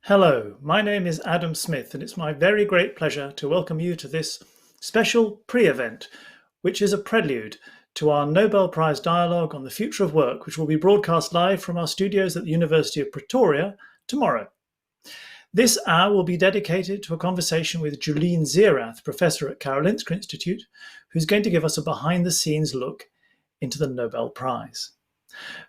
Hello, my name is Adam Smith, and it's my very great pleasure to welcome you to this special pre-event, which is a prelude to our Nobel Prize Dialogue on the Future of Work, which will be broadcast live from our studios at the University of Pretoria tomorrow. This hour will be dedicated to a conversation with Julien Zeerath, professor at Karolinska Institute, who's going to give us a behind-the-scenes look into the Nobel Prize.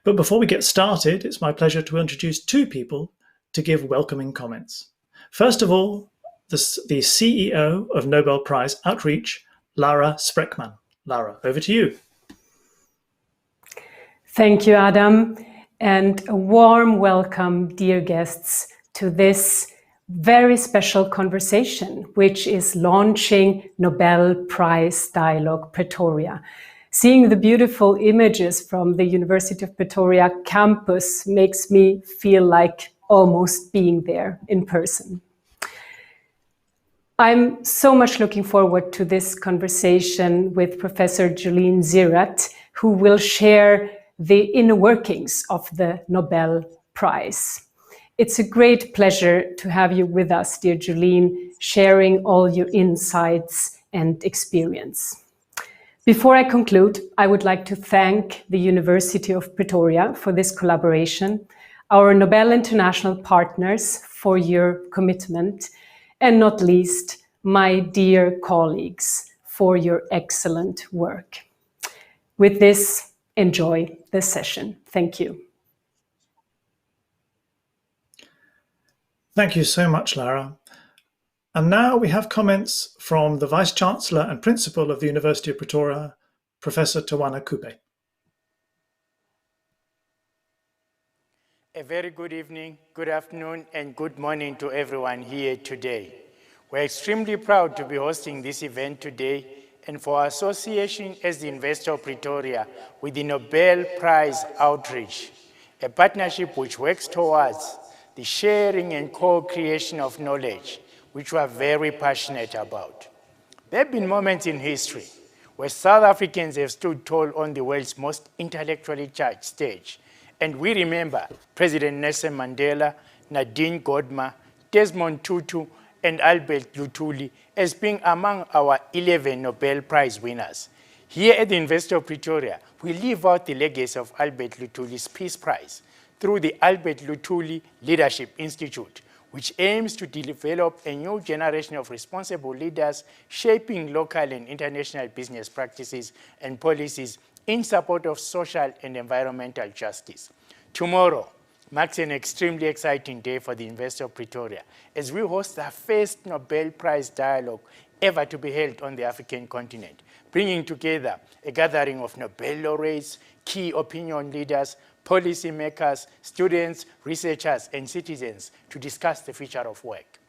But before we get started, it's my pleasure to introduce two people to give welcoming comments. First of all, the CEO of Nobel Prize Outreach, Laura Spreckmann. Laura, over to you. Thank you, Adam, and a warm welcome, dear guests, to this very special conversation, which is launching Nobel Prize Dialogue Pretoria. Seeing the beautiful images from the University of Pretoria campus makes me feel like almost being there in person. I'm so much looking forward to this conversation with Professor Julien Zeerath, who will share the inner workings of the Nobel Prize. It's a great pleasure to have you with us, dear Julien, sharing all your insights and experience. Before I conclude, I would like to thank the University of Pretoria for this collaboration, our Nobel International partners for your commitment, and not least, my dear colleagues for your excellent work. With this, enjoy the session. Thank you. Thank you so much, Lara. And now we have comments from the Vice-Chancellor and Principal of the University of Pretoria, Professor Tawana Kupe. A very good evening, good afternoon, and good morning to everyone here today. We're extremely proud to be hosting this event today and for our association as the University of Pretoria with the Nobel Prize Outreach, a partnership which works towards the sharing and co-creation of knowledge, which we are very passionate about. There have been moments in history where South Africans have stood tall on the world's most intellectually charged stage. And we remember President Nelson Mandela, Nadine Gordimer, Desmond Tutu, and Albert Luthuli as being among our 11 Nobel Prize winners. Here at the University of Pretoria, we live out the legacy of Albert Luthuli's Peace Prize through the Albert Luthuli Leadership Institute, which aims to develop a new generation of responsible leaders shaping local and international business practices and policies in support of social and environmental justice. Tomorrow marks an extremely exciting day for the University of Pretoria as we host the first Nobel Prize Dialogue ever to be held on the African continent, bringing together a gathering of Nobel laureates, key opinion leaders, policymakers, students, researchers, and citizens to discuss the future of work.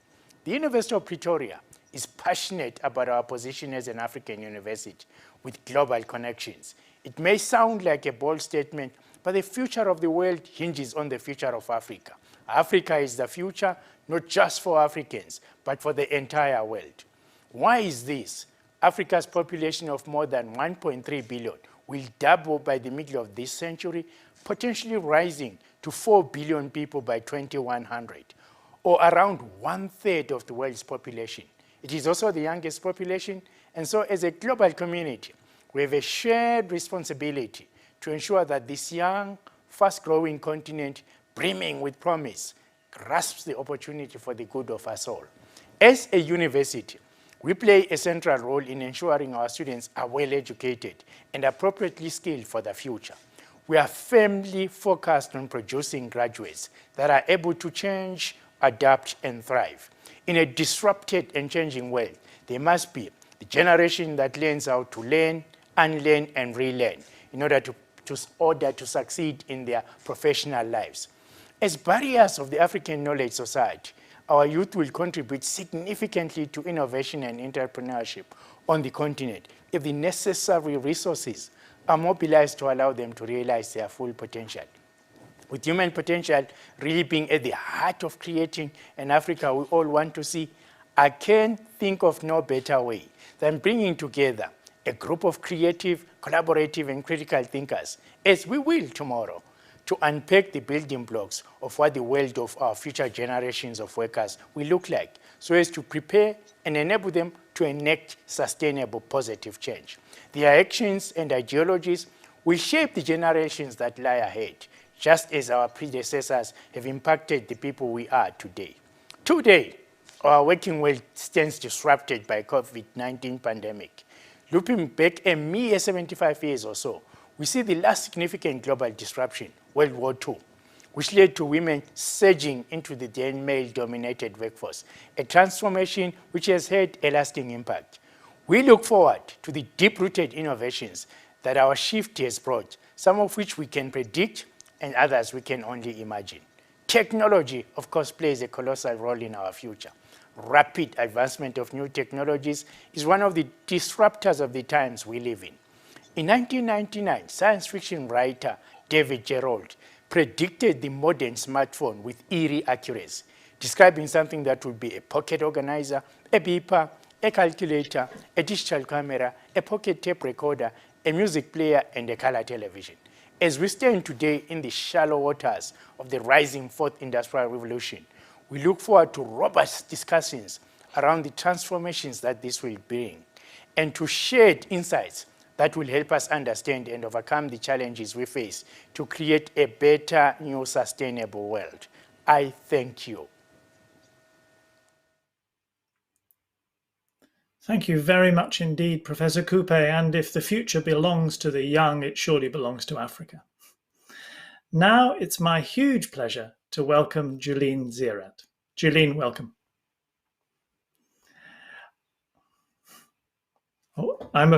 The University of Pretoria is passionate about our position as an African university with global connections. It may sound like a bold statement, but the future of the world hinges on the future of Africa. Africa is the future, not just for Africans, but for the entire world. Why is this? Africa's population of more than 1.3 billion will double by the middle of this century, potentially rising to 4 billion people by 2100, or around 1/3 of the world's population. It is also the youngest population, and so as a global community, we have a shared responsibility to ensure that this young, fast-growing continent, brimming with promise, grasps the opportunity for the good of us all. As a university, we play a central role in ensuring our students are well-educated and appropriately skilled for the future. We are firmly focused on producing graduates that are able to change, adapt, and thrive. In a disrupted and changing world, there must be the generation that learns how to learn, unlearn, and relearn in order to succeed in their professional lives. As barriers of the African Knowledge Society, our youth will contribute significantly to innovation and entrepreneurship on the continent if the necessary resources are mobilized to allow them to realize their full potential. With human potential really being at the heart of creating an Africa we all want to see, I can't think of no better way than bringing together a group of creative, collaborative, and critical thinkers, as we will tomorrow, to unpack the building blocks of what the world of our future generations of workers will look like, so as to prepare and enable them to enact sustainable positive change. Their actions and ideologies will shape the generations that lie ahead, just as our predecessors have impacted the people we are today. Today, our working world stands disrupted by COVID-19 pandemic. Looking back a mere 75 years or so, we see the last significant global disruption, World War II, which led to women surging into the then male-dominated workforce, a transformation which has had a lasting impact. We look forward to the deep-rooted innovations that our shift has brought, some of which we can predict and others we can only imagine. Technology, of course, plays a colossal role in our future. Rapid advancement of new technologies is one of the disruptors of the times we live in. In 1999, science fiction writer David Gerrold predicted the modern smartphone with eerie accuracy, describing something that would be a pocket organizer, a beeper, a calculator, a digital camera, a pocket tape recorder, a music player, and a color television. As we stand today in the shallow waters of the rising fourth industrial revolution, we look forward to robust discussions around the transformations that this will bring, and to shared insights that will help us understand and overcome the challenges we face to create a better, new, sustainable world. I thank you. Thank you very much indeed, Professor Coupe. And if the future belongs to the young, it surely belongs to Africa. Now it's my huge pleasure to welcome Julien Zierat. Julien, welcome. Oh, I'm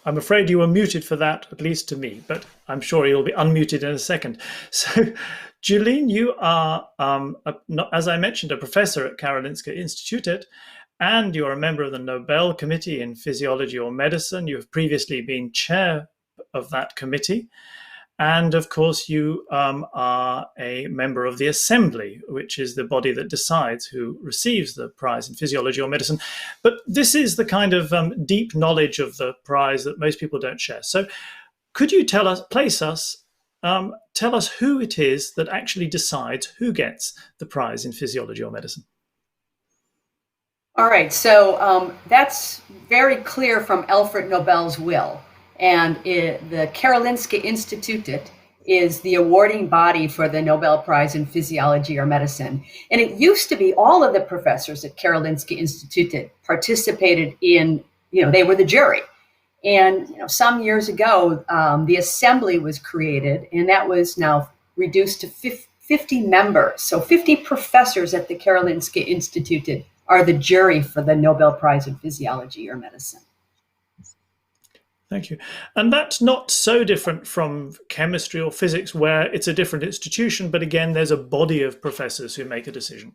afraid you were muted for that, at least to me, but I'm sure you'll be unmuted in a second. So, Julien, you are, as I mentioned, a professor at Karolinska Institute, and you're a member of the Nobel Committee in Physiology or Medicine. You have previously been chair of that committee. And of course, you are a member of the Assembly, which is the body that decides who receives the prize in physiology or medicine. But this is the kind of deep knowledge of the prize that most people don't share. So could you tell us who it is that actually decides who gets the prize in physiology or medicine? All right, so that's very clear from Alfred Nobel's will. And the Karolinska Institute is the awarding body for the Nobel Prize in Physiology or Medicine. And it used to be all of the professors at Karolinska Institute participated in, they were the jury. And some years ago, the assembly was created, and that was now reduced to 50 members. So 50 professors at the Karolinska Institute are the jury for the Nobel Prize in Physiology or Medicine. Thank you. And that's not so different from chemistry or physics, where it's a different institution, but again, there's a body of professors who make a decision.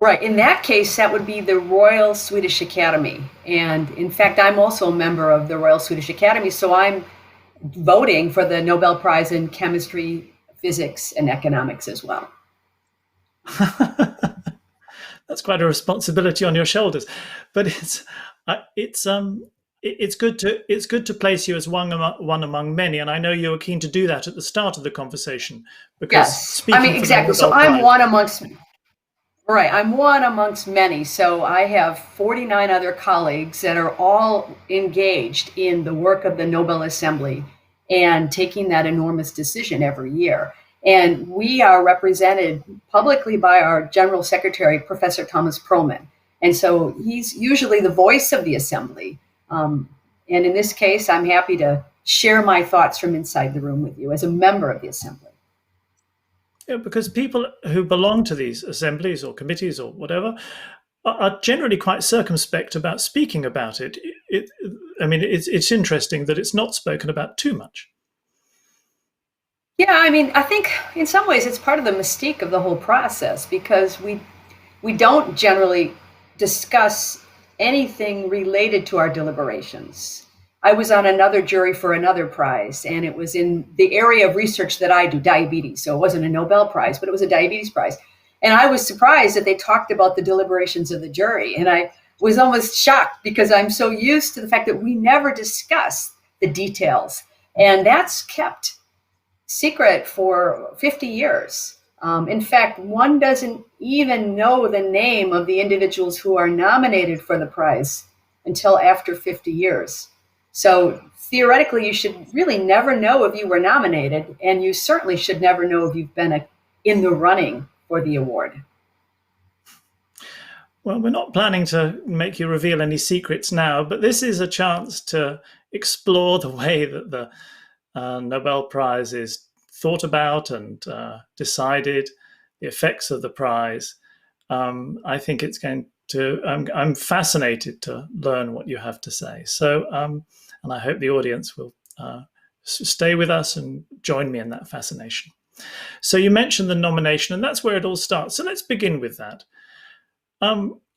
Right. In that case, that would be the Royal Swedish Academy. And in fact, I'm also a member of the Royal Swedish Academy, so I'm voting for the Nobel Prize in Chemistry, Physics, and Economics as well. That's quite a responsibility on your shoulders, but it's good to place you as one among many, and I know you were keen to do that at the start of the conversation. Because yes, exactly. So I'm one amongst many. So I have 49 other colleagues that are all engaged in the work of the Nobel Assembly and taking that enormous decision every year. And we are represented publicly by our General Secretary, Professor Thomas Perlman. And so he's usually the voice of the Assembly. And in this case, I'm happy to share my thoughts from inside the room with you as a member of the Assembly. Yeah, because people who belong to these assemblies or committees or whatever are generally quite circumspect about speaking about it. It's interesting that it's not spoken about too much. Yeah, I think in some ways it's part of the mystique of the whole process, because we don't generally discuss anything related to our deliberations. I was on another jury for another prize, and it was in the area of research that I do, diabetes. So it wasn't a Nobel Prize, but it was a diabetes prize. And I was surprised that they talked about the deliberations of the jury. And I was almost shocked, because I'm so used to the fact that we never discuss the details. And that's kept secret for 50 years. In fact, one doesn't even know the name of the individuals who are nominated for the prize until after 50 years. So theoretically, you should really never know if you were nominated, and you certainly should never know if you've been in the running for the award. Well, we're not planning to make you reveal any secrets now, but this is a chance to explore the way that the Nobel Prize is thought about and decided, the effects of the prize. I think it's going to, I'm fascinated to learn what you have to say. So, and I hope the audience will stay with us and join me in that fascination. So you mentioned the nomination, and that's where it all starts. So let's begin with that.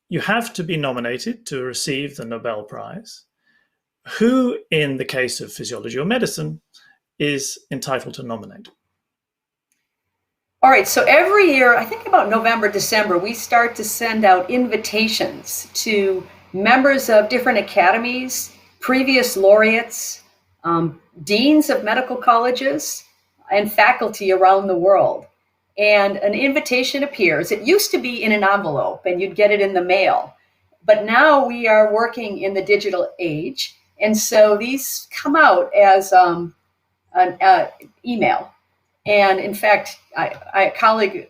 You have to be nominated to receive the Nobel Prize. Who, in the case of physiology or medicine, is entitled to nominate? All right, so every year, I think about November, December, we start to send out invitations to members of different academies, previous laureates, deans of medical colleges, and faculty around the world. And an invitation appears. It used to be in an envelope and you'd get it in the mail. But now we are working in the digital age. And so these come out as an email. And in fact, a colleague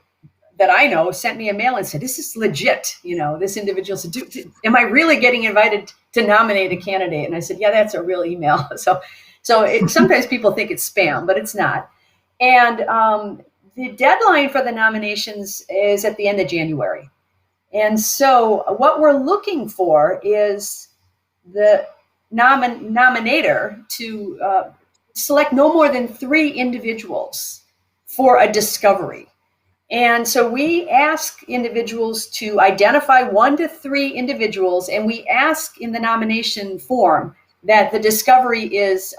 that I know sent me a mail and said, this is legit. You know, this individual said, am I really getting invited to nominate a candidate? And I said, yeah, that's a real email. So sometimes people think it's spam, but it's not. And the deadline for the nominations is at the end of January. And so what we're looking for is the nominator to select no more than 3 individuals for a discovery. And so we ask individuals to identify 1 to 3 individuals, and we ask in the nomination form that the discovery is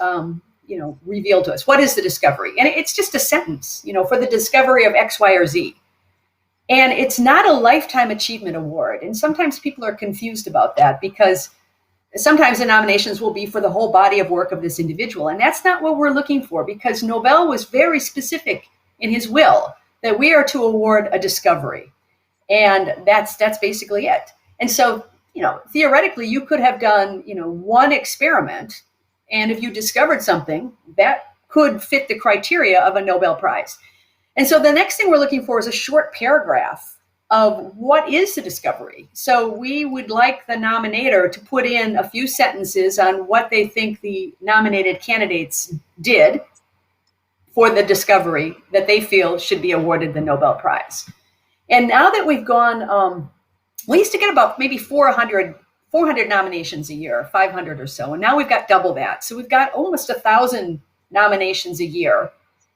revealed to us. What is the discovery? And it's just a sentence, for the discovery of X, Y, or Z. And it's not a lifetime achievement award. And sometimes people are confused about that because sometimes the nominations will be for the whole body of work of this individual. And that's not what we're looking for, because Nobel was very specific in his will that we are to award a discovery. And that's basically it. And so, theoretically, you could have done, 1 experiment. And if you discovered something, that could fit the criteria of a Nobel Prize. And so the next thing we're looking for is a short paragraph of what is the discovery. So we would like the nominator to put in a few sentences on what they think the nominated candidates did for the discovery that they feel should be awarded the Nobel Prize. And now that we've gone, we used to get about maybe 400 nominations a year, 500 or so. And now we've got double that. So we've got almost 1,000 nominations a year.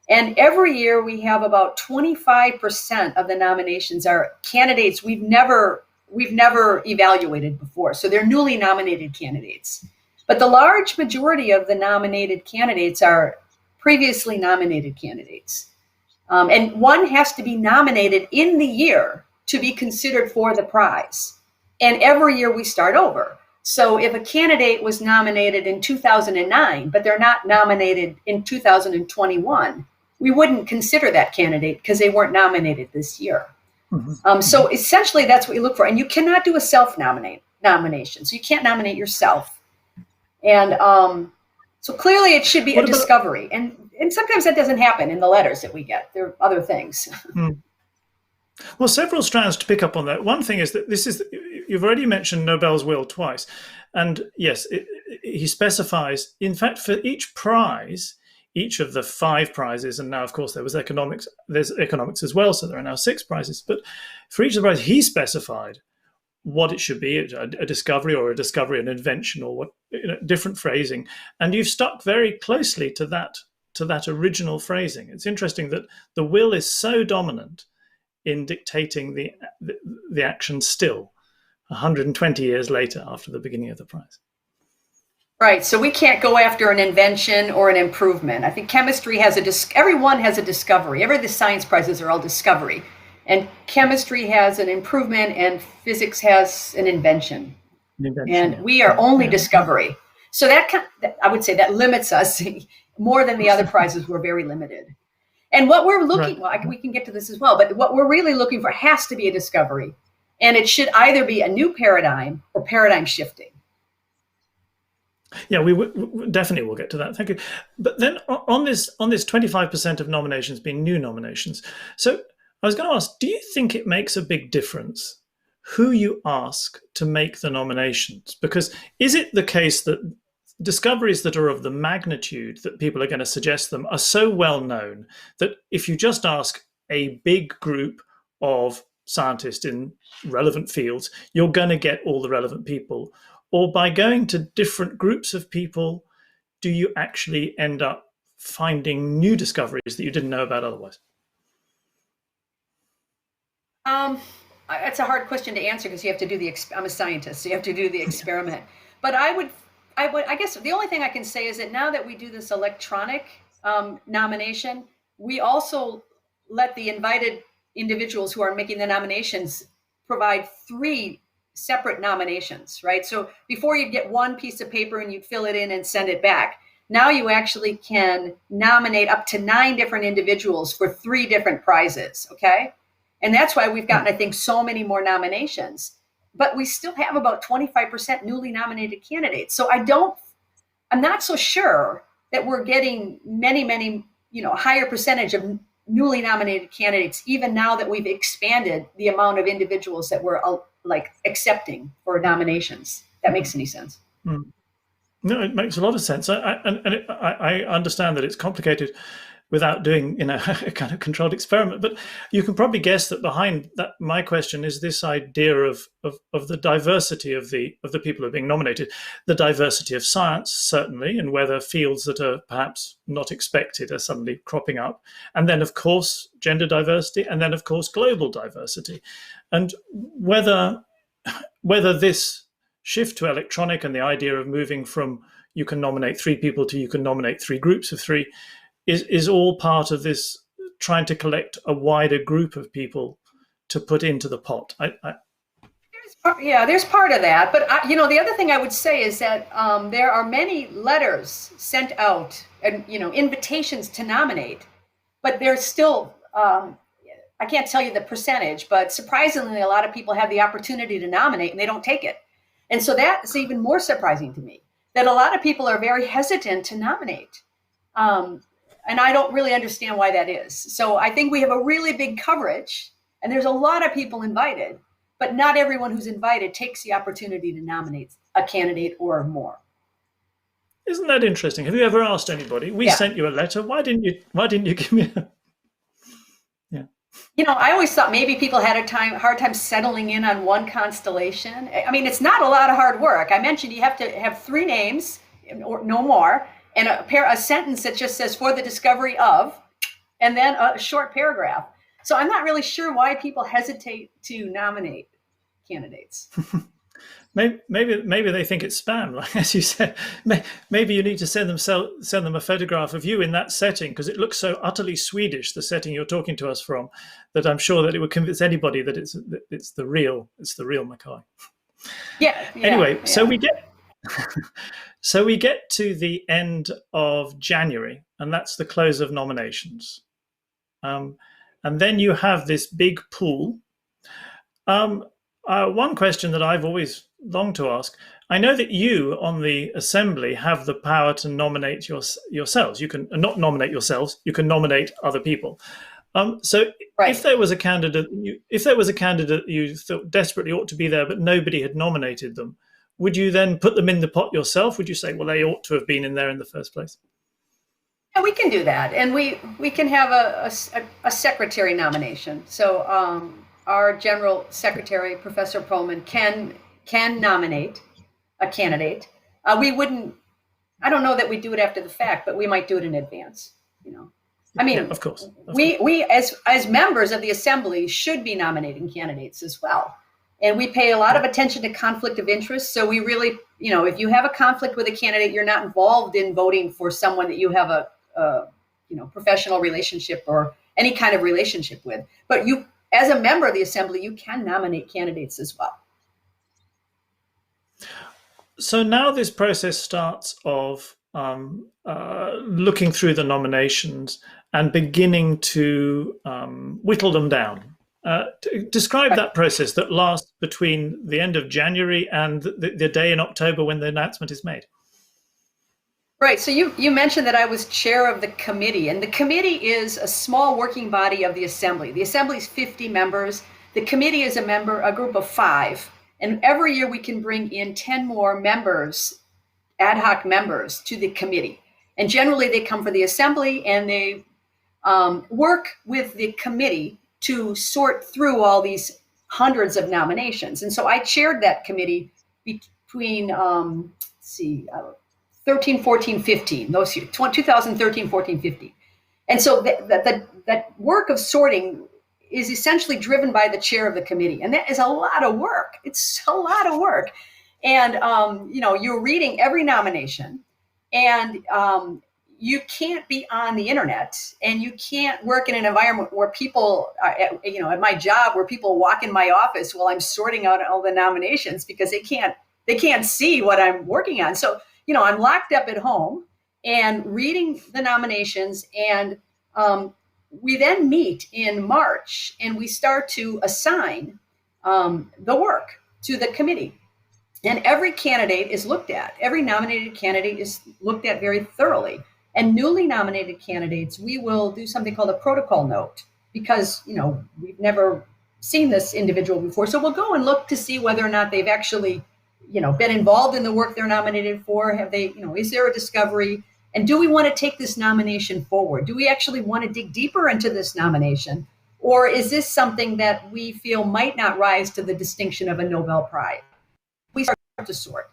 And every year we have about 25% of the nominations are candidates we've never evaluated before. So they're newly nominated candidates. But the large majority of the nominated candidates are previously nominated candidates. And one has to be nominated in the year to be considered for the prize. And every year we start over. So if a candidate was nominated in 2009, but they're not nominated in 2021, we wouldn't consider that candidate because they weren't nominated this year. Mm-hmm. So essentially that's what you look for. And you cannot do a self-nomination. So you can't nominate yourself. And so clearly it should be a discovery. And sometimes that doesn't happen in the letters that we get. There are other things. Well, several strands to pick up on that. One thing is that you've already mentioned Nobel's will twice. And yes, he specifies, in fact, for each prize, each of the 5 prizes, and now, of course, there's economics as well, so there are now 6 prizes. But for each of the prizes, he specified what it should be, a discovery or an invention or what, different phrasing. And you've stuck very closely to that original phrasing. It's interesting that the will is so dominant in dictating the action still, 120 years later after the beginning of the prize. Right, so we can't go after an invention or an improvement. I think chemistry has everyone has a discovery. The science prizes are all discovery. And chemistry has an improvement and physics has an invention. And we are only discovery. So I would say that limits us more than the other prizes. We're very limited. And what we're looking, we can get to this as well, but what we're really looking for has to be a discovery. And it should either be a new paradigm or paradigm shifting. Yeah, we definitely will get to that. Thank you. But then on this 25% of nominations being new nominations. So I was going to ask, do you think it makes a big difference who you ask to make the nominations? Because is it the case that discoveries that are of the magnitude that people are going to suggest them are so well known that if you just ask a big group of scientists in relevant fields, you're going to get all the relevant people? Or by going to different groups of people, do you actually end up finding new discoveries that you didn't know about otherwise? It's a hard question to answer because you have to do I'm a scientist, so you have to do the experiment. But I guess the only thing I can say is that now that we do this electronic nomination, we also let the invited individuals who are making the nominations provide 3 separate nominations, right? So before you'd get one piece of paper and you'd fill it in and send it back. Now you actually can nominate up to 9 different individuals for 3 different prizes, okay? And that's why we've gotten, I think, so many more nominations. But we still have about 25% newly nominated candidates. So I'm not so sure that we're getting many, higher percentage of newly nominated candidates, even now that we've expanded the amount of individuals that we're accepting for nominations. That makes any sense? No, it makes a lot of sense. I understand that it's complicated without doing a kind of controlled experiment, but you can probably guess that behind that my question is this idea of the diversity of the people who are being nominated, the diversity of science, certainly, and whether fields that are perhaps not expected are suddenly cropping up, and then of course gender diversity, and then of course global diversity, and whether this shift to electronic and the idea of moving from you can nominate 3 people to you can nominate 3 groups of 3 is all part of this trying to collect a wider group of people to put into the pot. There's part of that. But, the other thing I would say is that there are many letters sent out and, invitations to nominate, but there's still, I can't tell you the percentage, but surprisingly, a lot of people have the opportunity to nominate and they don't take it. And so that's even more surprising to me, that a lot of people are very hesitant to nominate. And I don't really understand why that is. So I think we have a really big coverage and there's a lot of people invited, but not everyone who's invited takes the opportunity to nominate a candidate or more. Isn't that interesting? Have you ever asked anybody? We sent you a letter. Why didn't you give me a... Yeah. I always thought maybe people had a hard time settling in on one constellation. I mean, it's not a lot of hard work. I mentioned you have to have 3 names or no more, and a sentence that just says for the discovery of, and then a short paragraph. So I'm not really sure why people hesitate to nominate candidates. Maybe they think it's spam, like as you said. Maybe you need to send them a photograph of you in that setting because it looks so utterly Swedish, the setting you're talking to us from, that I'm sure that it would convince anybody that it's the real McCoy. Yeah. Anyway, so we get to the end of January, and that's the close of nominations. And then you have this big pool. One question that I've always longed to ask, I know that you on the assembly have the power to nominate yourselves. You can not nominate yourselves, you can nominate other people. So right. if there was a candidate you thought desperately ought to be there, but nobody had nominated them, would you then put them in the pot yourself? Would you say, well, they ought to have been in there in the first place? Yeah, we can do that. And we can have a secretary nomination. So our general secretary, Professor Perlman, can nominate a candidate. I don't know that we do it after the fact, but we might do it in advance. I mean, of course. We as members of the assembly should be nominating candidates as well. And we pay a lot of attention to conflict of interest. So we really, if you have a conflict with a candidate, you're not involved in voting for someone that you have a professional relationship or any kind of relationship with. But you, as a member of the assembly, you can nominate candidates as well. So now this process starts of looking through the nominations and beginning to whittle them down. Describe that process that lasts between the end of January and the day in October when the announcement is made. Right. So you mentioned that I was chair of the committee, and the committee is a small working body of the assembly. The assembly is 50 members. The committee is a group of 5. And every year we can bring in 10 more members, ad hoc members, to the committee. And generally they come for the assembly, and they work with the committee to sort through all these hundreds of nominations. And so I chaired that committee between, 13, 14, 15, those years, 2013, 14, 15. And so that work of sorting is essentially driven by the chair of the committee. And that is a lot of work. It's a lot of work. And, you're reading every nomination, and you can't be on the internet, and you can't work in an environment where people, at my job, where people walk in my office while I'm sorting out all the nominations, because they can't see what I'm working on. So, I'm locked up at home and reading the nominations, and we then meet in March, and we start to assign the work to the committee. And every candidate is looked at. Every nominated candidate is looked at very thoroughly. And newly nominated candidates, we will do something called a protocol note, because, we've never seen this individual before. So we'll go and look to see whether or not they've actually been involved in the work they're nominated for. Have they, is there a discovery? And do we want to take this nomination forward? Do we actually want to dig deeper into this nomination? Or is this something that we feel might not rise to the distinction of a Nobel Prize? We start to sort.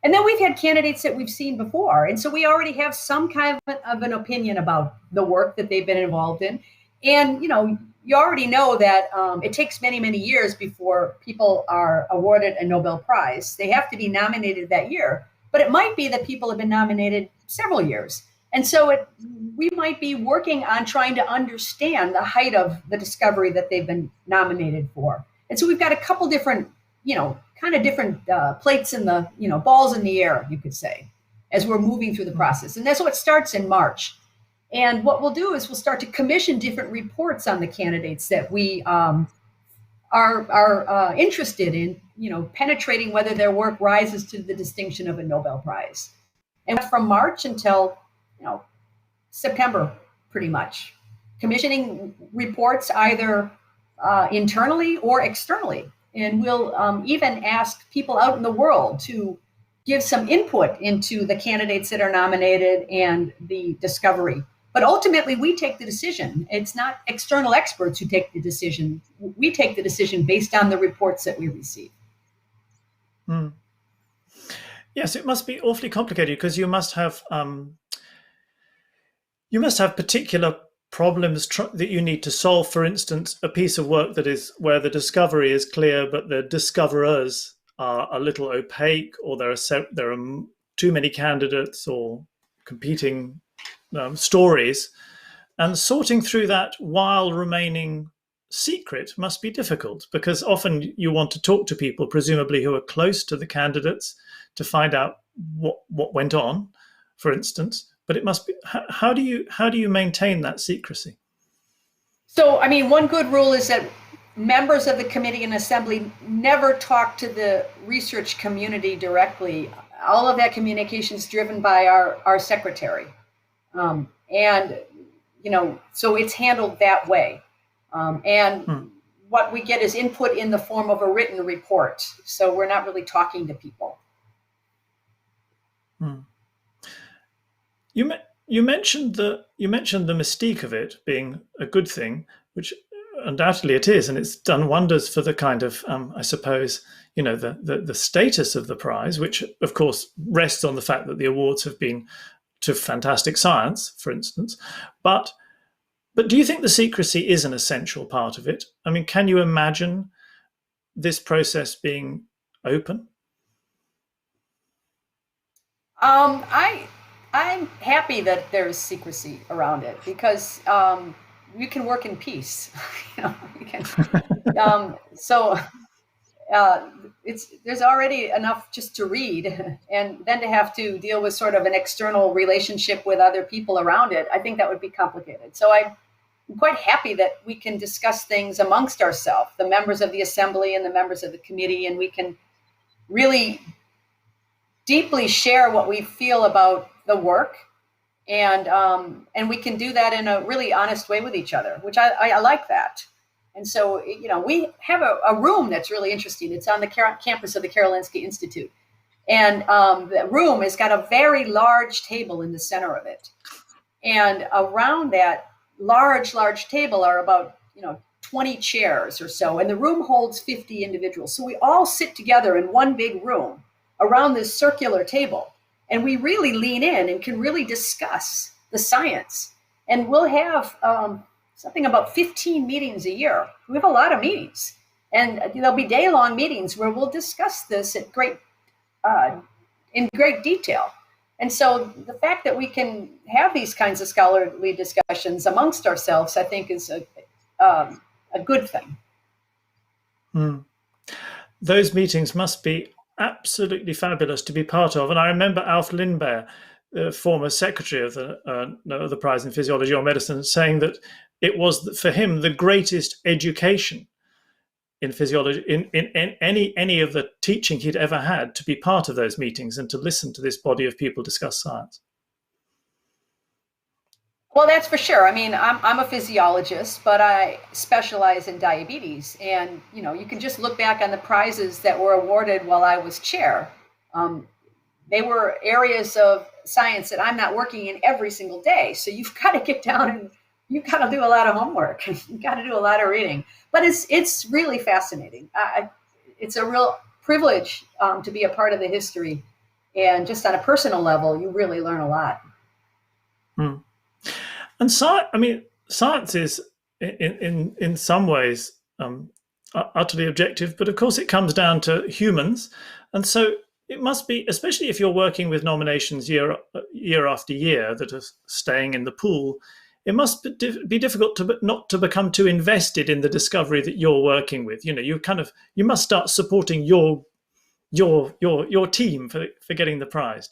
And then we've had candidates that we've seen before. And so we already have some kind of an opinion about the work that they've been involved in. And, you already know that it takes many, many years before people are awarded a Nobel Prize. They have to be nominated that year, but it might be that people have been nominated several years. And so we might be working on trying to understand the height of the discovery that they've been nominated for. And so we've got a couple different, different plates in the, balls in the air, you could say, as we're moving through the process. And that's what starts in March. And what we'll do is we'll start to commission different reports on the candidates that we are interested in, penetrating whether their work rises to the distinction of a Nobel Prize. And from March until, September, pretty much, commissioning reports either internally or externally. And we'll even ask people out in the world to give some input into the candidates that are nominated and the discovery. But ultimately, we take the decision. It's not external experts who take the decision. We take the decision based on the reports that we receive. Mm. Yes, it must be awfully complicated, because you must have particular problems that you need to solve. For instance, a piece of work that is where the discovery is clear, but the discoverers are a little opaque, or there are too many candidates or competing stories, and sorting through that while remaining secret must be difficult, because often you want to talk to people, presumably, who are close to the candidates to find out what went on, for instance. But it must be, how do you maintain that secrecy? So, one good rule is that members of the committee and assembly never talk to the research community directly. All of that communication is driven by our secretary. So it's handled that way. What we get is input in the form of a written report. So we're not really talking to people. You mentioned the mystique of it being a good thing, which undoubtedly it is, and it's done wonders for the kind of, I suppose, the status of the prize, which of course rests on the fact that the awards have been to fantastic science, for instance. But do you think the secrecy is an essential part of it? Can you imagine this process being open? I'm happy that there's secrecy around it, because we can work in peace. So there's already enough just to read, and then to have to deal with sort of an external relationship with other people around it, I think that would be complicated. So I'm quite happy that we can discuss things amongst ourselves, the members of the assembly and the members of the committee, and we can really deeply share what we feel about the work, and we can do that in a really honest way with each other, which I like that. And so, we have a room that's really interesting. It's on the campus of the Karolinska Institute. And the room has got a very large table in the center of it. And around that large table are about, 20 chairs or so. And the room holds 50 individuals. So we all sit together in one big room around this circular table. And we really lean in and can really discuss the science. And we'll have something about 15 meetings a year. We have a lot of meetings, and there'll be day-long meetings where we'll discuss this at in great detail. And so the fact that we can have these kinds of scholarly discussions amongst ourselves, I think, is a good thing. Those meetings must be absolutely fabulous to be part of. And I remember Alf Lindberg, the former secretary of the Prize in Physiology or Medicine, saying that it was, for him, the greatest education in physiology, in any of the teaching he'd ever had, to be part of those meetings and to listen to this body of people discuss science. Well, that's for sure. I mean, I'm a physiologist, but I specialize in diabetes. And, you can just look back on the prizes that were awarded while I was chair. They were areas of science that I'm not working in every single day. So you've got to get down and you've got to do a lot of homework. You've got to do a lot of reading. But it's really fascinating. It's a real privilege to be a part of the history. And just on a personal level, you really learn a lot. And science is, in some ways, utterly objective. But of course, it comes down to humans. And so it must be, especially if you're working with nominations year after year that are staying in the pool, it must be difficult not to become too invested in the discovery that you're working with. You must start supporting your team for getting the prize.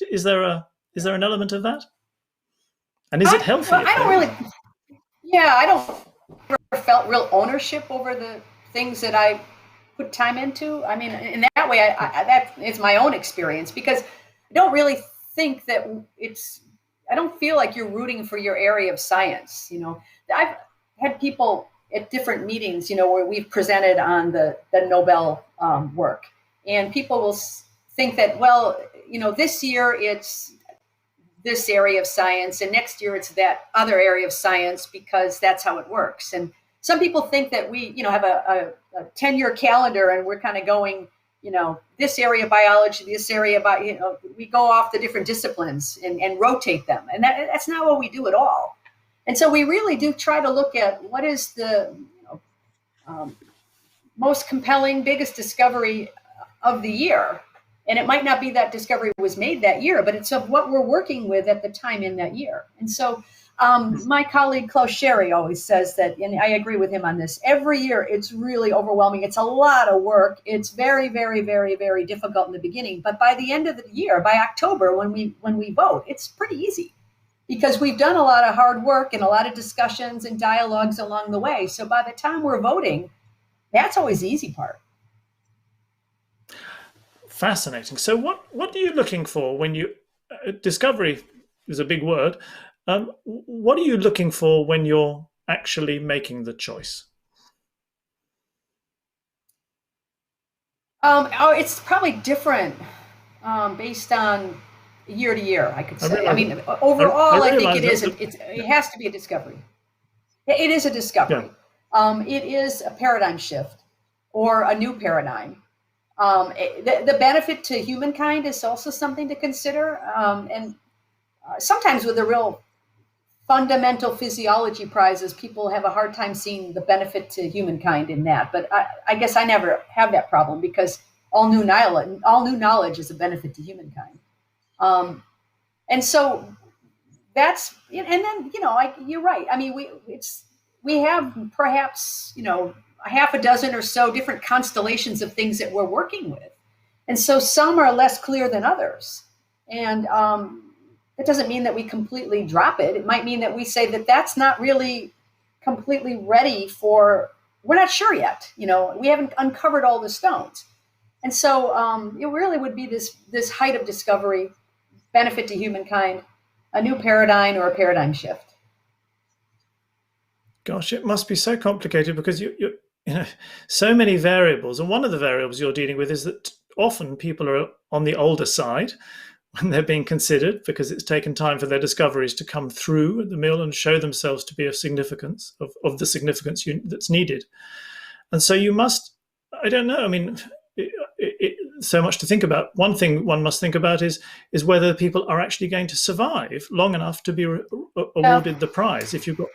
Is there an element of that? And is it healthy? Well, I don't ever felt real ownership over the things that I put time into. I mean, in that way, that is my own experience, because I don't really think that I don't feel like you're rooting for your area of science. I've had people at different meetings, where we've presented on the Nobel work, and people will think that, well, this year it's this area of science, and next year it's that other area of science, because that's how it works. And some people think that we, have a 10-year calendar, and we're kind of going, this area of biology, this area about, we go off the different disciplines and rotate them. And that's not what we do at all. And so we really do try to look at what is the most compelling, biggest discovery of the year. And it might not be that discovery was made that year, but it's of what we're working with at the time in that year. And so my colleague Klaus Sherry always says that, and I agree with him on this, every year it's really overwhelming. It's a lot of work. It's very, very, very, very difficult in the beginning. But by the end of the year, by October, when we vote, it's pretty easy, because we've done a lot of hard work and a lot of discussions and dialogues along the way. So by the time we're voting, that's always the easy part. Fascinating. So what are you looking for when you, discovery is a big word. What are you looking for when you're actually making the choice? It's probably different based on year to year, I could say. I mean, overall, I think it has to be a discovery. It is a discovery. Yeah. It is a paradigm shift or a new paradigm. The benefit to humankind is also something to consider. And sometimes with the real fundamental physiology prizes, people have a hard time seeing the benefit to humankind in that. But I guess I never have that problem, because all new knowledge is a benefit to humankind. And so that's, and then, you're right. I mean, we have perhaps, a half a dozen or so different constellations of things that we're working with. And so some are less clear than others. And that doesn't mean that we completely drop it. It might mean that we say that that's not really completely ready for, we're not sure yet. We haven't uncovered all the stones. And so it really would be this height of discovery, benefit to humankind, a new paradigm or a paradigm shift. Gosh, it must be so complicated because you so many variables. And one of the variables you're dealing with is that often people are on the older side when they're being considered because it's taken time for their discoveries to come through the mill and show themselves to be of significance, of the significance that's needed. And so you must, I don't know, I mean, so much to think about. One thing one must think about is whether people are actually going to survive long enough to be awarded the prize. If you've got.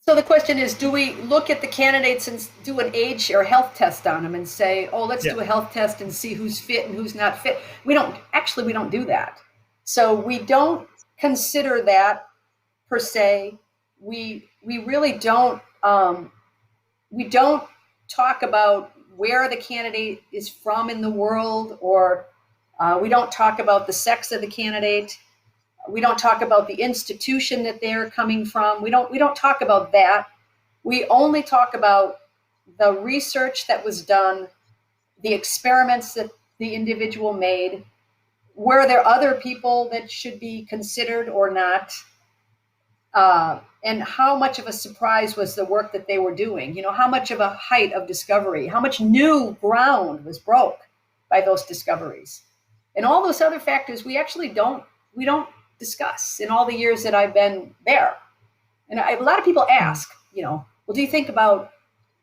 So the question is, do we look at the candidates and do an age or health test on them and say, oh, let's do a health test and see who's fit and who's not fit? We don't do that. So we don't consider that per se. We really don't, we don't talk about where the candidate is from in the world, or we don't talk about the sex of the candidate. We don't talk about the institution that they're coming from. We don't talk about that. We only talk about the research that was done, the experiments that the individual made. Were there other people that should be considered or not? And how much of a surprise was the work that they were doing? How much of a height of discovery? How much new ground was broke by those discoveries? And all those other factors we actually don't discuss in all the years that I've been there. And a lot of people ask, well, do you think about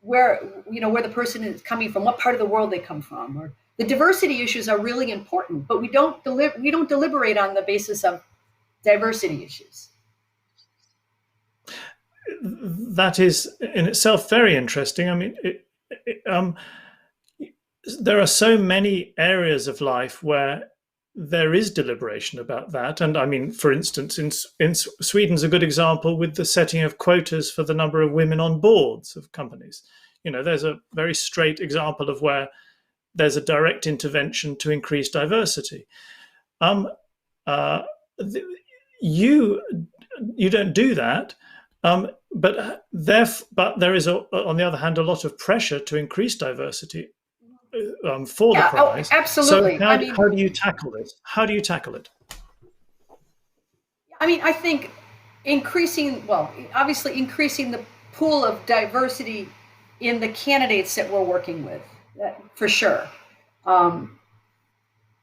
where the person is coming from, what part of the world they come from? Or the diversity issues are really important, but we don't deliberate on the basis of diversity issues. That is in itself very interesting. I mean, there are so many areas of life where there is deliberation about that. And I mean, for instance, in Sweden's a good example with the setting of quotas for the number of women on boards of companies. There's a very straight example of where there's a direct intervention to increase diversity. You don't do that, but there is, on the other hand, a lot of pressure to increase diversity for the prize. Oh, absolutely. So how do you tackle this? How do you tackle it? I mean, I think obviously increasing the pool of diversity in the candidates that we're working with, for sure. And,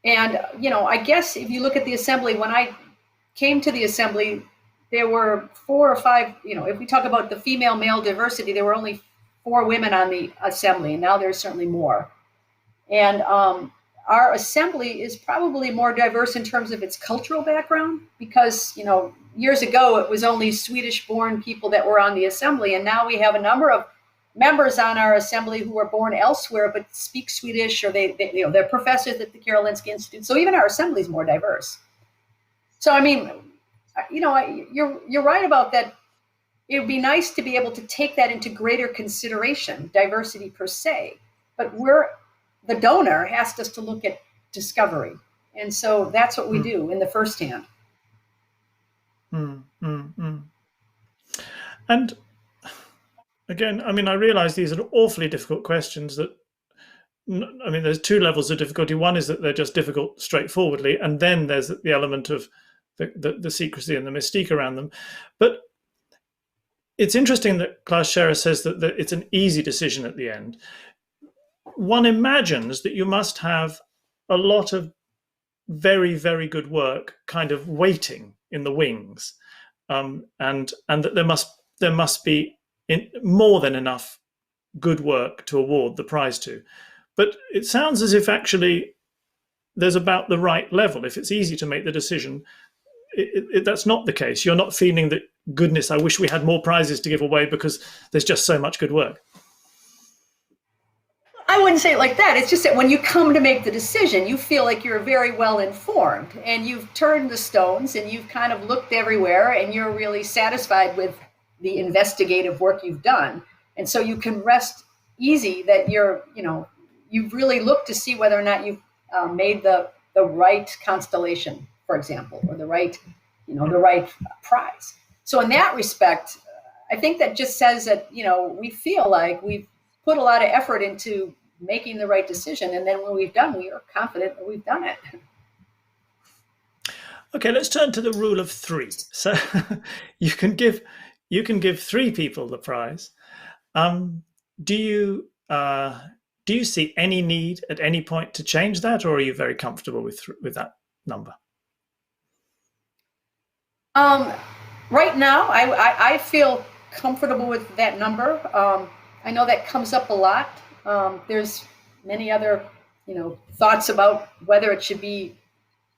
I guess if you look at the assembly, when I came to the assembly, there were 4 or 5, if we talk about the female-male diversity, there were only 4 women on the assembly, and now there's certainly more. And our assembly is probably more diverse in terms of its cultural background because, years ago, it was only Swedish-born people that were on the assembly. And now we have a number of members on our assembly who were born elsewhere but speak Swedish, or they're professors at the Karolinska Institute. So even our assembly is more diverse. So, I mean, you're right about that. It would be nice to be able to take that into greater consideration, diversity per se. But the donor asked us to look at discovery. And so that's what we do in the first hand. And again, I mean, I realize these are awfully difficult questions there's 2 levels of difficulty. One is that they're just difficult straightforwardly. And then there's the element of the secrecy and the mystique around them. But it's interesting that Klaus Scherer says that it's an easy decision at the end. One imagines that you must have a lot of very, very good work kind of waiting in the wings, and that there must be more than enough good work to award the prize to. But it sounds as if actually there's about the right level. If it's easy to make the decision, that's not the case. You're not feeling that, goodness, I wish we had more prizes to give away because there's just so much good work. I wouldn't say it like that. It's just that when you come to make the decision, you feel like you're very well informed and you've turned the stones and you've kind of looked everywhere and you're really satisfied with the investigative work you've done. And so you can rest easy that you've really looked to see whether or not you've made the right constellation, for example, or the right prize. So in that respect, I think that just says that, we feel like we've put a lot of effort into making the right decision. And then when we've done, we are confident that we've done it. Okay, let's turn to the rule of three. So you can give 3 people the prize. Do you see any need at any point to change that, or are you very comfortable with that number? Right now, I feel comfortable with that number. I know that comes up a lot. There's many other, thoughts about whether it should be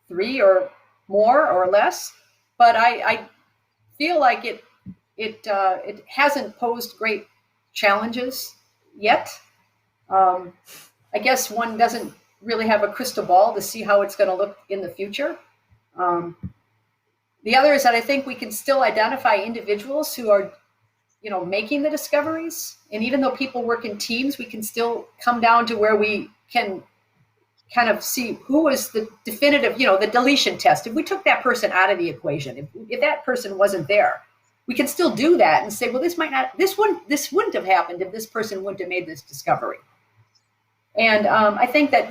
3 or more or less, but I feel like it hasn't posed great challenges yet. I guess one doesn't really have a crystal ball to see how it's going to look in the future. The other is that I think we can still identify individuals who are, making the discoveries. And even though people work in teams, we can still come down to where we can kind of see who is the definitive, the deletion test. If we took that person out of the equation, if that person wasn't there, we can still do that and say, well, this wouldn't have happened if this person wouldn't have made this discovery. And I think that,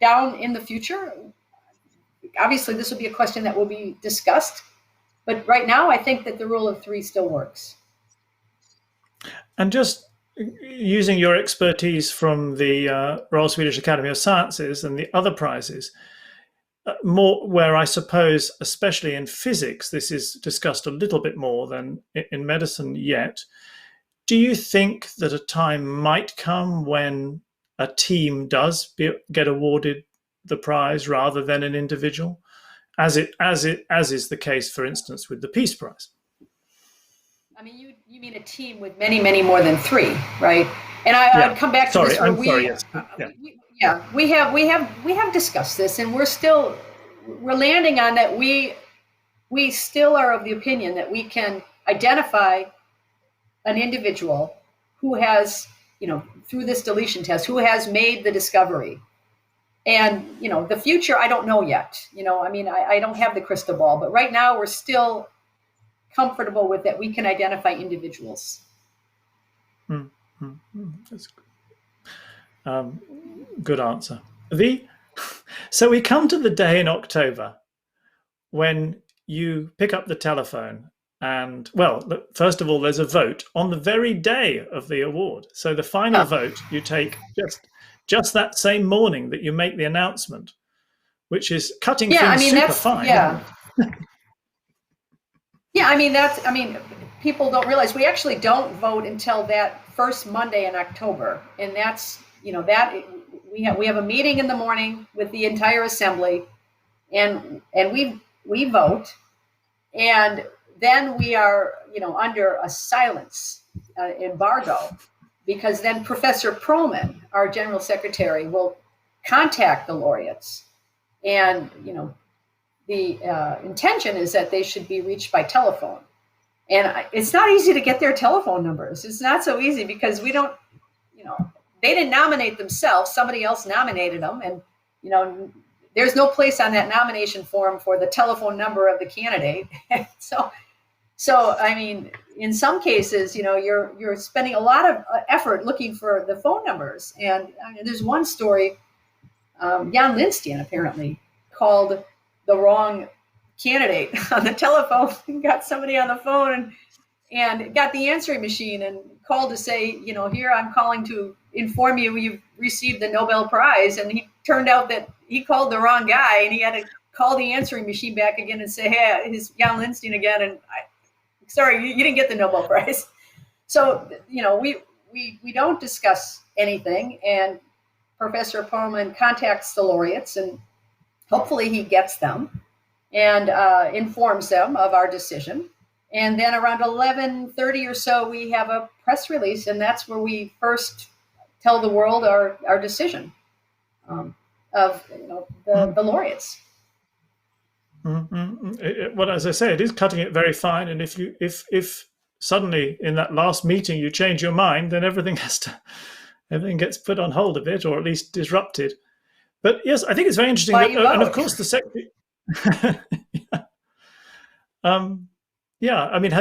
down in the future, obviously this will be a question that will be discussed, but right now I think that the rule of 3 still works. And just using your expertise from the Royal Swedish Academy of Sciences and the other prizes, more where I suppose, especially in physics, this is discussed a little bit more than in medicine yet. Do you think that a time might come when a team does get awarded the prize rather than an individual, as is the case, for instance, with the Peace Prize? I mean, you mean a team with many, many more than 3, right? And I'd come back to this. We have discussed this, and we're landing on that. We still are of the opinion that we can identify an individual who has, through this deletion test, who has made the discovery. And, the future, I don't know yet. I don't have the crystal ball, but right now we're still comfortable with that we can identify individuals. That's good answer. So we come to the day in October when you pick up the telephone and, well, first of all, there's a vote on the very day of the award. So the final vote you take just that same morning that you make the announcement, which is cutting things super fine. People don't realize we actually don't vote until that first Monday in October. And that's, that we have a meeting in the morning with the entire assembly, and we vote. And then we are, under a silence embargo, because then Professor Perlman, our general secretary, will contact the laureates. And, the intention is that they should be reached by telephone. And it's not easy to get their telephone numbers. It's not so easy because we don't, they didn't nominate themselves. Somebody else nominated them. And, there's no place on that nomination form for the telephone number of the candidate. So, I mean, in some cases, you're spending a lot of effort looking for the phone numbers. And there's one story, Jan Lindsten apparently called the wrong candidate on the telephone and got somebody on the phone and got the answering machine and called to say, here I'm calling to inform you you've received the Nobel Prize. And he turned out that he called the wrong guy, and he had to call the answering machine back again and say, hey, it's Jan Lindsten again. And sorry, you didn't get the Nobel Prize. So, we don't discuss anything. And Professor Perlman contacts the laureates, and hopefully he gets them and informs them of our decision. And then around 11:30 or so, we have a press release, and that's where we first tell the world our decision of the laureates. Well, as I say, it is cutting it very fine. And if suddenly in that last meeting you change your mind, then everything gets put on hold a bit, or at least disrupted. But yes, I think it's very interesting Why that, you and of vote. course the secretary. Yeah, I mean,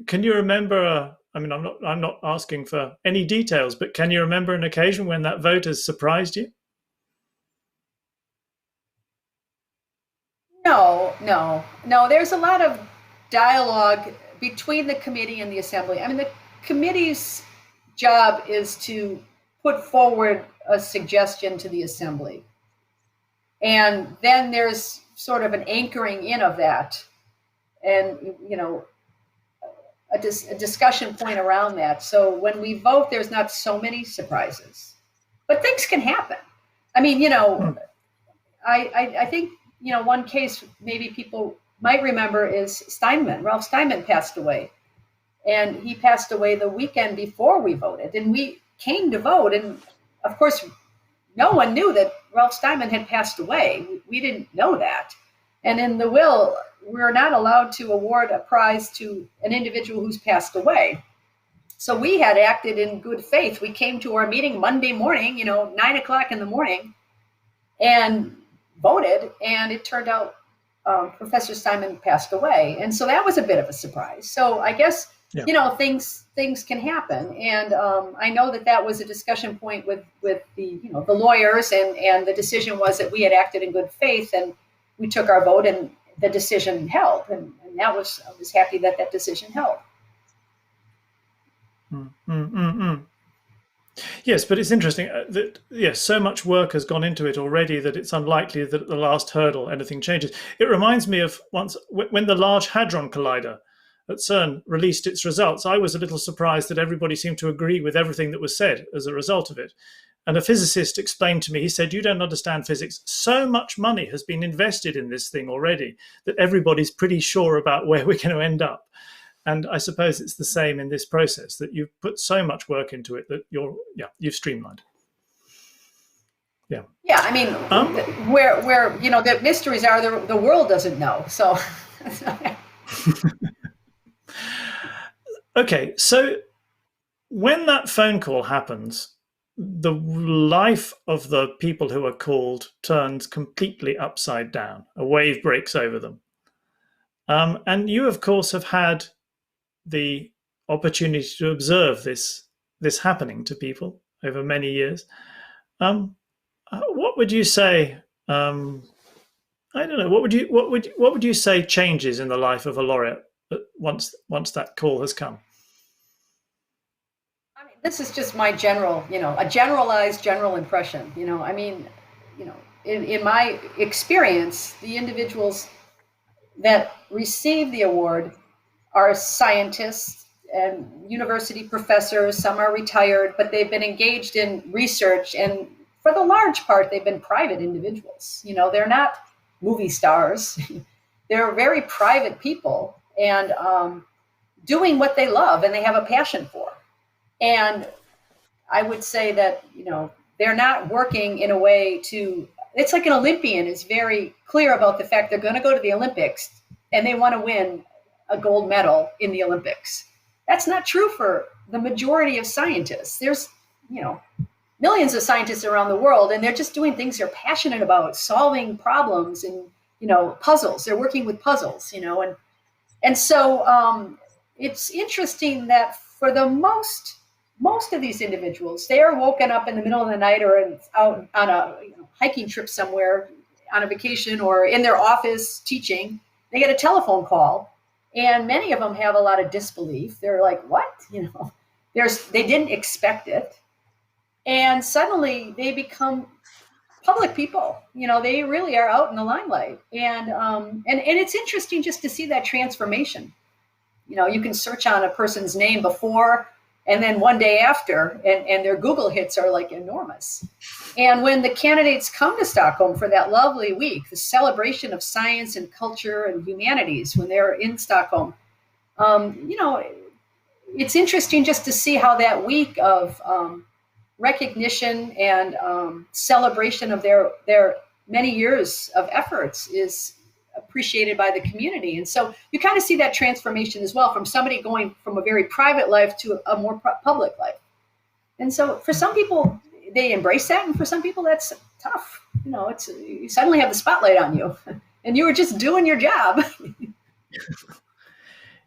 can you remember? I mean, I'm not asking for any details, but can you remember an occasion when that vote has surprised you? No. There's a lot of dialogue between the committee and the assembly. I mean, the committee's job is to put forward a suggestion to the assembly. And then there's sort of an anchoring in of that and, a discussion point around that. So when we vote, there's not so many surprises, but things can happen. I mean, I think, one case maybe people might remember is Steinman. Ralph Steinman passed away. And he passed away the weekend before we voted. And we came to vote. And of course, no one knew that Ralph Steinman had passed away. We didn't know that. And in the will, we're not allowed to award a prize to an individual who's passed away. So we had acted in good faith. We came to our meeting Monday morning, 9:00 in the morning, and voted. And it turned out Professor Steinman passed away. And so that was a bit of a surprise. So I guess, things can happen. And I know that was a discussion point with the lawyers, and the decision was that we had acted in good faith, and we took our vote, and the decision held. And I was happy that decision held. Yes, but it's interesting that, yes, so much work has gone into it already that it's unlikely that at the last hurdle anything changes. It reminds me of once when the Large Hadron Collider at CERN released its results. I was a little surprised that everybody seemed to agree with everything that was said as a result of it. And a physicist explained to me, he said, "You don't understand physics. So much money has been invested in this thing already that everybody's pretty sure about where we're going to end up." And I suppose it's the same in this process, that you've put so much work into it that you've streamlined. Yeah. Yeah, I mean, where the mysteries are, the world doesn't know. So. Okay, so when that phone call happens, the life of the people who are called turns completely upside down. A wave breaks over them. And you, of course, have had the opportunity to observe this happening to people over many years. What would you say? I don't know. What would you say changes in the life of a laureate once that call has come? I mean, this is just my a generalized general impression. I mean, in my experience, the individuals that receive the award are scientists and university professors. Some are retired, but they've been engaged in research, and for the large part, they've been private individuals. They're not movie stars. They're very private people, and doing what they love and they have a passion for. And I would say that, they're not working in a way it's like an Olympian is very clear about the fact they're going to go to the Olympics and they want to win a gold medal in the Olympics. That's not true for the majority of scientists. There's, millions of scientists around the world, and they're just doing things they're passionate about, solving problems and, puzzles. They're working with puzzles, and so it's interesting that for the most of these individuals, they are woken up in the middle of the night or out on a hiking trip somewhere on a vacation or in their office teaching. They get a telephone call, and many of them have a lot of disbelief. They're like, what? They didn't expect it. And suddenly they become public people. They really are out in the limelight. And it's interesting just to see that transformation. You can search on a person's name before and then one day after, and their Google hits are like enormous. And when the candidates come to Stockholm for that lovely week, the celebration of science and culture and humanities, when they're in Stockholm, it's interesting just to see how that week of recognition and celebration of their many years of efforts is appreciated by the community. And so you kind of see that transformation as well, from somebody going from a very private life to a more public life. And so for some people, they embrace that, and for some people that's tough. It's, you suddenly have the spotlight on you and you were just doing your job.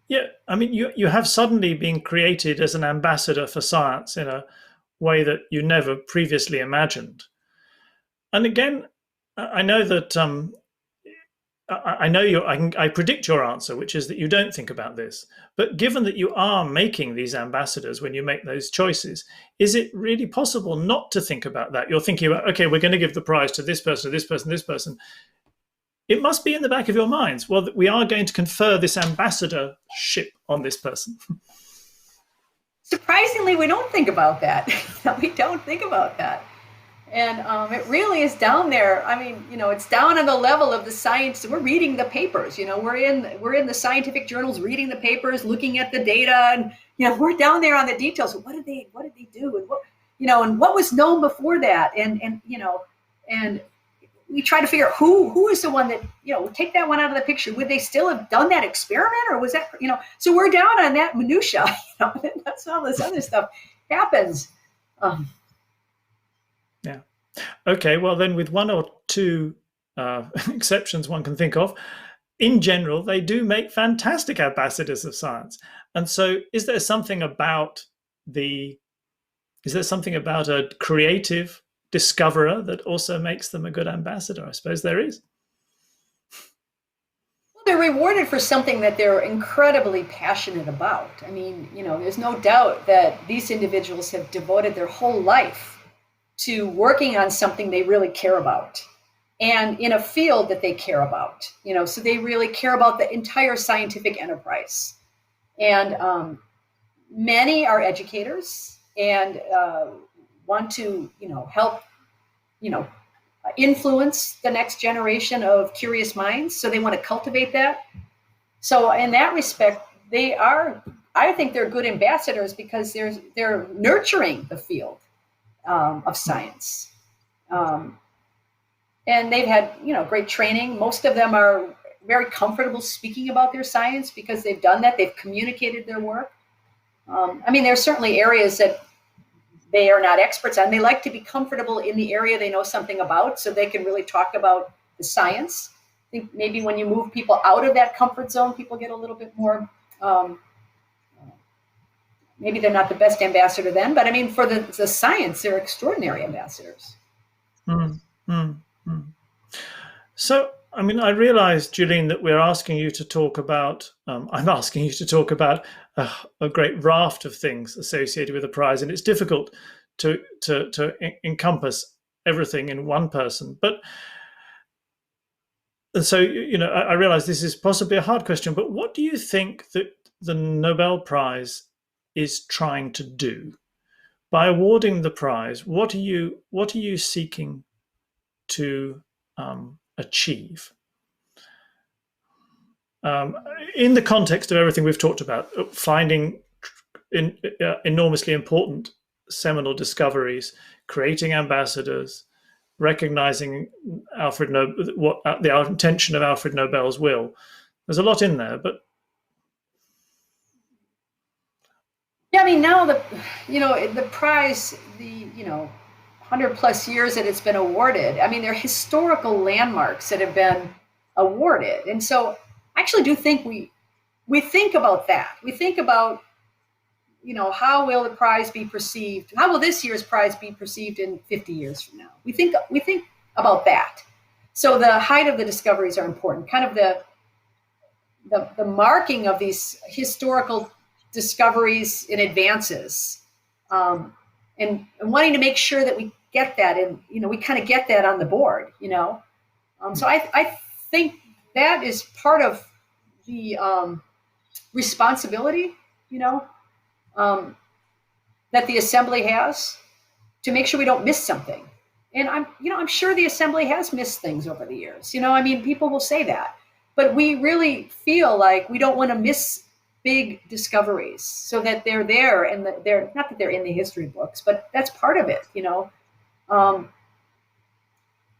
Yeah, I mean, you have suddenly been created as an ambassador for science in a way that you never previously imagined. And again, I know that I predict your answer, which is that you don't think about this. But given that you are making these ambassadors when you make those choices, is it really possible not to think about that? You're thinking about, okay, we're going to give the prize to this person, this person, this person. It must be in the back of your minds. Well, we are going to confer this ambassadorship on this person. Surprisingly, we don't think about that. We don't think about that. And it really is down there. I mean, it's down on the level of the science. We're reading the papers. We're in the scientific journals, reading the papers, looking at the data, and we're down there on the details. What did they do, and and what was known before that, and we try to figure out who is the one that take that one out of the picture. Would they still have done that experiment, or was that So we're down on that minutia. That's all this other stuff happens. Yeah. Okay. Well, then, with one or two exceptions one can think of, in general, they do make fantastic ambassadors of science. And so, is there something about a creative discoverer that also makes them a good ambassador? I suppose there is. Well, they're rewarded for something that they're incredibly passionate about. I mean, there's no doubt that these individuals have devoted their whole life to working on something they really care about, and in a field that they care about. So they really care about the entire scientific enterprise. And many are educators and want to, help, influence the next generation of curious minds. So they want to cultivate that. So in that respect, I think they're good ambassadors because they're nurturing the field of science. And they've had, great training. Most of them are very comfortable speaking about their science because they've done that. They've communicated their work. I mean, there are certainly areas that they are not experts on. They like to be comfortable in the area they know something about, so they can really talk about the science. I think maybe when you move people out of that comfort zone, people get a little bit more, maybe they're not the best ambassador then, but I mean, for the science, they're extraordinary ambassadors. So, I mean, I realize, Julene, that we're asking you to talk about, I'm asking you to talk about a great raft of things associated with the prize, and it's difficult to encompass everything in one person. But so, I realize this is possibly a hard question, but what do you think that the Nobel Prize is trying to do? By awarding the prize, what are you seeking to achieve? In the context of everything we've talked about, finding enormously important seminal discoveries, creating ambassadors, recognizing the intention of Alfred Nobel's will. There's a lot in there, but yeah, I mean, now the prize, the 100 plus years that it's been awarded, I mean, they're historical landmarks that have been awarded. And so I actually do think we think about that. We think about, how will the prize be perceived? How will this year's prize be perceived in 50 years from now? We think about that. So the height of the discoveries are important, kind of the marking of these historical discoveries in advances, and wanting to make sure that we get that, and we kind of get that on the board. So I think that is part of the responsibility, that the assembly has to make sure we don't miss something. And I'm sure the assembly has missed things over the years. I mean, people will say that, but we really feel like we don't want to miss big discoveries, so that they're there, and they're not that they're in the history books, but that's part of it.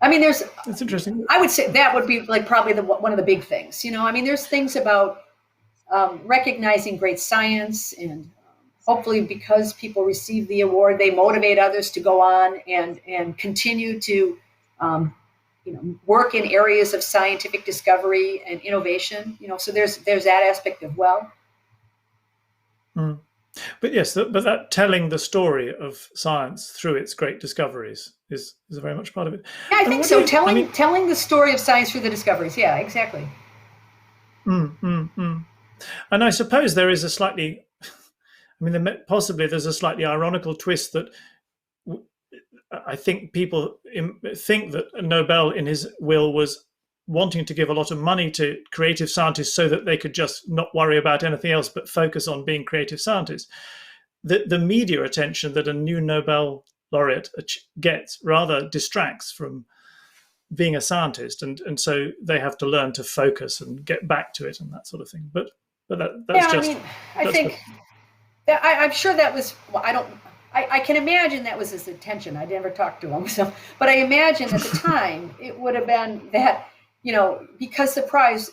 I mean, That's interesting. I would say that would be like probably one of the big things. I mean, there's things about recognizing great science, and hopefully because people receive the award, they motivate others to go on and continue to work in areas of scientific discovery and innovation. So there's that aspect as well. Mm. But yes, but that telling the story of science through its great discoveries is very much part of it. Yeah, I think so. Telling the story of science through the discoveries. Yeah, exactly. And I suppose there is a slightly, possibly there's a slightly ironical twist that I think people think that Nobel in his will was wanting to give a lot of money to creative scientists so that they could just not worry about anything else but focus on being creative scientists. The media attention that a new Nobel laureate gets rather distracts from being a scientist, and so they have to learn to focus and get back to it and that sort of thing. But that's I'm sure that was. Well, I can imagine that was his intention. I never talked to him, but I imagine at the time it would have been that, because the prize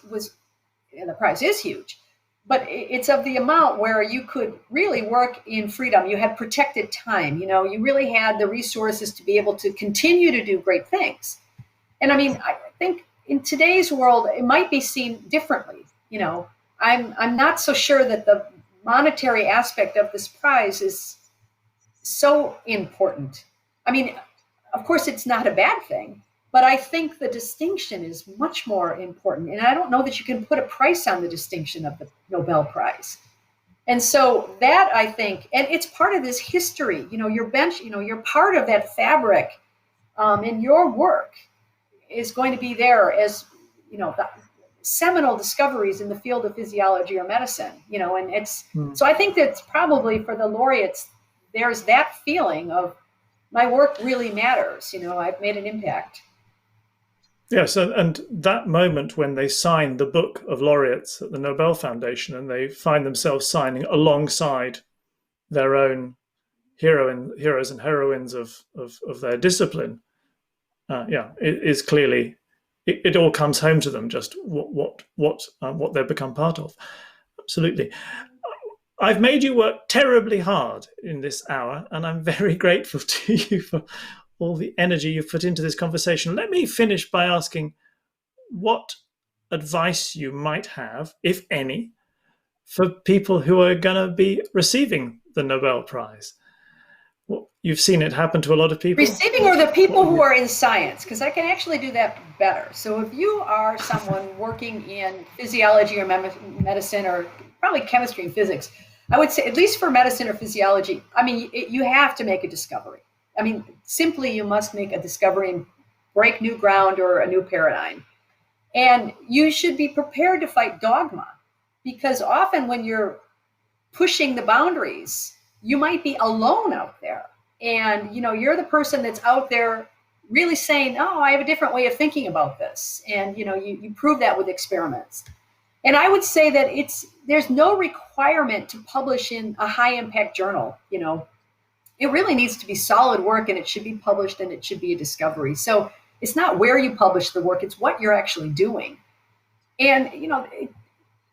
is huge, but it's of the amount where you could really work in freedom. You had protected time. You really had the resources to be able to continue to do great things. And I think in today's world, it might be seen differently. I'm not so sure that the monetary aspect of this prize is so important. Of course, it's not a bad thing, but I think the distinction is much more important. And I don't know that you can put a price on the distinction of the Nobel Prize. And so that, I think, and it's part of this history, you're part of that fabric, and your work is going to be there as, the seminal discoveries in the field of physiology or medicine, and it's, so I think that's probably for the laureates, there's that feeling of my work really matters. I've made an impact. Yes, and that moment when they sign the book of laureates at the Nobel Foundation and they find themselves signing alongside their own heroes and heroines of their discipline, it is clearly, it all comes home to them, just what they've become part of. Absolutely. I've made you work terribly hard in this hour, and I'm very grateful to you for all the energy you've put into this conversation. Let me finish by asking what advice you might have, if any, for people who are going to be receiving the Nobel Prize. Well, you've seen it happen to a lot of people. Receiving, or the people who are in science, because I can actually do that better. So if you are someone working in physiology or medicine, or probably chemistry and physics, I would say, at least for medicine or physiology, you have to make a discovery. Simply you must make a discovery and break new ground or a new paradigm. And you should be prepared to fight dogma, because often when you're pushing the boundaries, you might be alone out there. And, you're the person that's out there really saying, oh, I have a different way of thinking about this. And, you prove that with experiments. And I would say that there's no requirement to publish in a high impact journal. It really needs to be solid work, and it should be published, and it should be a discovery. So it's not where you publish the work, it's what you're actually doing. And,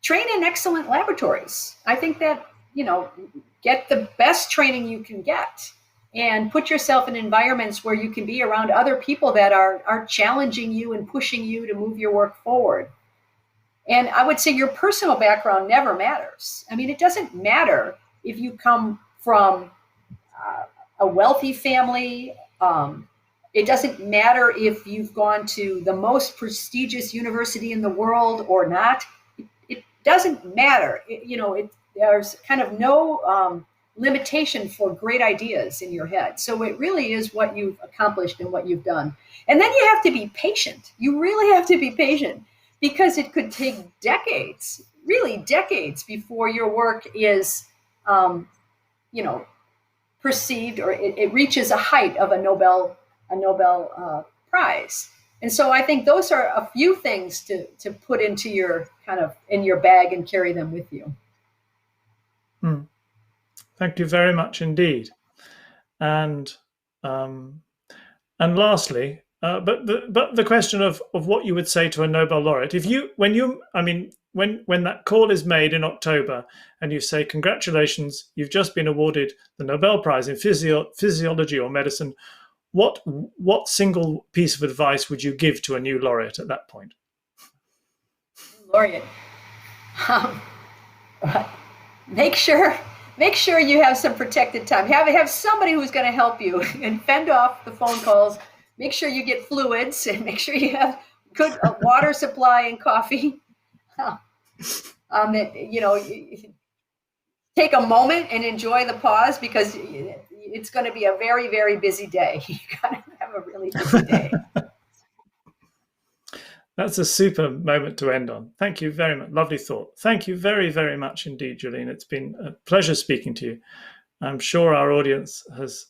train in excellent laboratories. I think that, get the best training you can get, and put yourself in environments where you can be around other people that are challenging you and pushing you to move your work forward. And I would say your personal background never matters. It doesn't matter if you come from a wealthy family. It doesn't matter if you've gone to the most prestigious university in the world or not. It doesn't matter. There's kind of no limitation for great ideas in your head. So it really is what you've accomplished and what you've done. And then you have to be patient. You really have to be patient, because it could take decades, really decades, before your work is, perceived, or it reaches a height of a Nobel Prize. And so I think those are a few things to put into your in your bag and carry them with you. Thank you very much indeed. And lastly, But the question of what you would say to a Nobel laureate, when that call is made in October and you say, congratulations, you've just been awarded the Nobel Prize in physiology or medicine, what single piece of advice would you give to a new laureate at that point? Laureate, make sure you have some protected time. Have somebody who's going to help you and fend off the phone calls. Make sure you get fluids and make sure you have good water supply and coffee. Take a moment and enjoy the pause, because it's going to be a very, very busy day. You got to have a really busy day. That's a super moment to end on. Thank you very much. Lovely thought. Thank you very, very much indeed, Jolene. It's been a pleasure speaking to you. I'm sure our audience has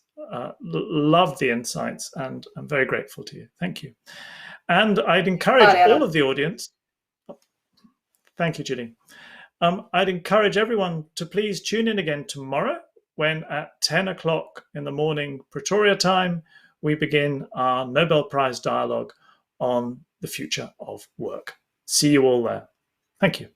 loved the insights, and I'm very grateful to you. Thank you. And I'd encourage all of the audience. Thank you, Jolene. I'd encourage everyone to please tune in again tomorrow, when at 10 o'clock in the morning, Pretoria time, we begin our Nobel Prize Dialogue on the future of work. See you all there. Thank you.